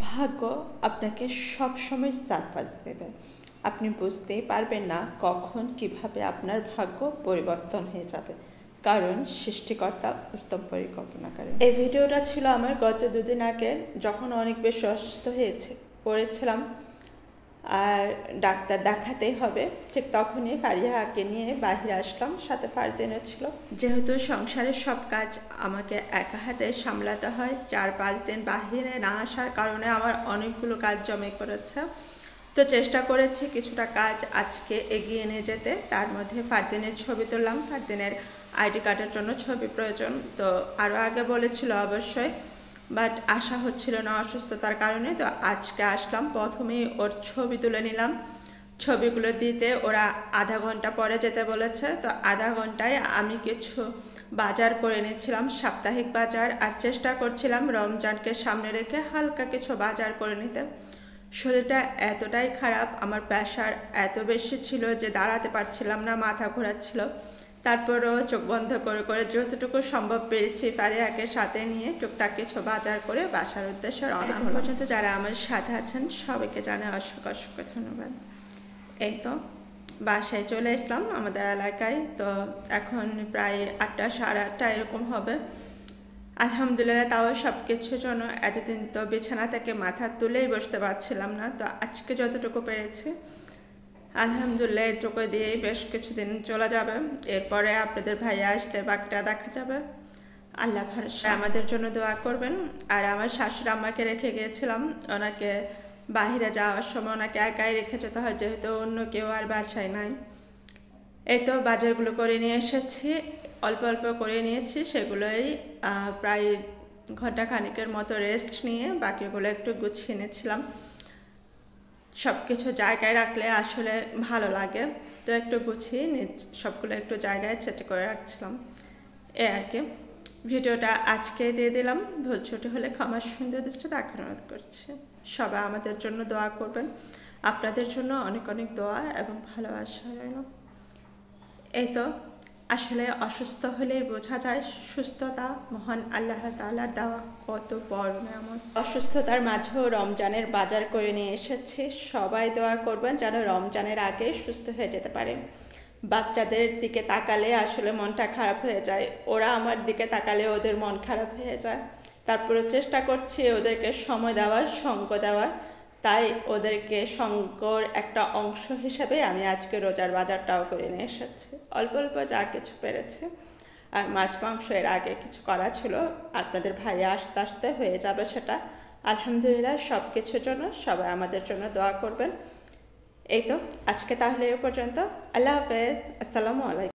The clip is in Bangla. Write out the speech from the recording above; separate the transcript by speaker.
Speaker 1: ভাগ্য আপনাকে সবসময় সারপ্রাইজ দেবে। আপনি বুঝতেই পারবেন না কখন কিভাবে আপনার ভাগ্য পরিবর্তন হয়ে যাবে, কারণ সৃষ্টিকর্তা উত্তম পরিকল্পনা করেন। এই ভিডিওটা ছিল আমার গত দুদিন আগে, যখন অনেক বেশি অসুস্থ পড়েছিলাম আর ডাক্তার দেখাতেই হবে। ঠিক তখনই ফারিয়াকে নিয়ে বাহিরে আসলাম, সাথে ফারদিনও ছিল। যেহেতু সংসারের সব কাজ আমাকে একা হাতে সামলাতে হয়, 4-5 দিন বাহিরে না আসার কারণে আমার অনেকগুলো কাজ জমে পড়েছে। তো চেষ্টা করেছি কিছুটা কাজ আজকে এগিয়ে নিয়ে যেতে। তার মধ্যে ফারদিনের ছবি তুললাম। ফারদিনের আইডি কার্ডের জন্য ছবি প্রয়োজন, তো আরও আগে বলেছিল অবশ্যই, বাট আসা হচ্ছিল না অসুস্থতার কারণে। তো আজকে আসলাম, প্রথমেই ওর ছবি তুলে নিলাম। ছবিগুলো দিতে ওরা আধা ঘন্টা পরে যেতে বলেছে। তো আধা ঘন্টায় আমি কিছু বাজার করে নিয়েছিলাম, সাপ্তাহিক বাজার, আর চেষ্টা করছিলাম রমজানকে সামনে রেখে হালকা কিছু বাজার করে নিতে। শরীরটা এতটাই খারাপ, আমার প্রেশার এত বেশি ছিল যে দাঁড়াতে পারছিলাম না, মাথা ঘোরাচ্ছিল। তারপরও চোখ বন্ধ করে করে যতটুকু সম্ভব পেরেছি ফারিয়াকে সাথে নিয়ে টুকটাক কিছু বাজার করে বাসার উদ্দেশ্যে রওনা হলাম। পর্যন্ত যারা আমার সাথে আছেন সবাইকে জানাই অসংখ্য ধন্যবাদ। এই তো বাসায় চলে আসলাম আমাদের এলাকায়। তো এখন প্রায় 8টা, সাড়ে 8টা এরকম হবে। আলহামদুলিল্লাহ, তাও সব কিছুর জন্য এতদিন তো বিছানা থেকে মাথা তুলেই বসতে পারছিলাম না। তো আজকে যতটুকু পেরেছি আলহামদুলিল্লাহ এটুকু দিয়েই বেশ কিছুদিন চলে যাবে। এরপরে আপনাদের ভাইয়া আসলে বাকিটা দেখা যাবে। আল্লাহ ভরসা। আমাদের জন্য দোয়া করবেন। আর আমার শাশুড়ি আম্মাকে রেখে গিয়েছিলাম, ওনাকে বাহিরে যাওয়ার সময় ওনাকে একাই রেখে যেতে হয়, যেহেতু অন্য কেউ আর বাসায় নাই। এই তো বাজারগুলো করে নিয়ে এসেছি, অল্প অল্প করে নিয়েছি। সেগুলোই প্রায় ঘন্টা খানিকের মতো রেস্ট নিয়ে বাকিগুলো একটু গুছিয়ে নিয়েছিলাম। সব কিছু জায়গায় রাখলে আসলে ভালো লাগে, তো একটু গুছিয়ে সবগুলো একটু জায়গায় সেট করে রাখছিলাম। এ আর কি। ভিডিওটা আজকে দিয়ে দিলাম। ভুল ছোট হলে ক্ষমা সুন্দর দৃষ্টি দেখার অনুরোধ করছি। সবাই আমাদের জন্য দোয়া করবেন। আপনাদের জন্য অনেক অনেক দোয়া এবং ভালোবাসা রইল। এই তো আসলে অসুস্থ হলেই বোঝা যায় সুস্থতা মহান আল্লাহ তাআলার দেওয়া কত বড় নিয়ামত। অসুস্থতার মাঝেও রমজানের বাজার করে নিয়ে এসেছি। সবাই দোয়া করবেন যেন রমজানের আগে সুস্থ হয়ে যেতে পারে। বাচ্চাদের দিকে তাকালে আসলে মনটা খারাপ হয়ে যায়, ওরা আমার দিকে তাকালে ওদের মন খারাপ হয়ে যায়। তারপরে চেষ্টা করছি ওদেরকে সময় দেওয়ার, সঙ্গ দেওয়ার। তাই ওদেরকে সঙ্গর একটা অংশ হিসাবে আমি আজকে রোজার বাজারটাও করে নিয়ে এসেছি, অল্প অল্প যা কিছু পেরেছে। আর মাছ মাংস এর আগে কিছু করা ছিল, আপনাদের ভাইয়া আসতে আসতে হয়ে যাবে সেটা। আলহামদুলিল্লাহ, সব কিছুর জন্য সবাই আমাদের জন্য দোয়া করবেন। এই তো আজকে তাহলে এ পর্যন্ত। আল্লাহ হাফেজ, আসসালামু আলাইকুম।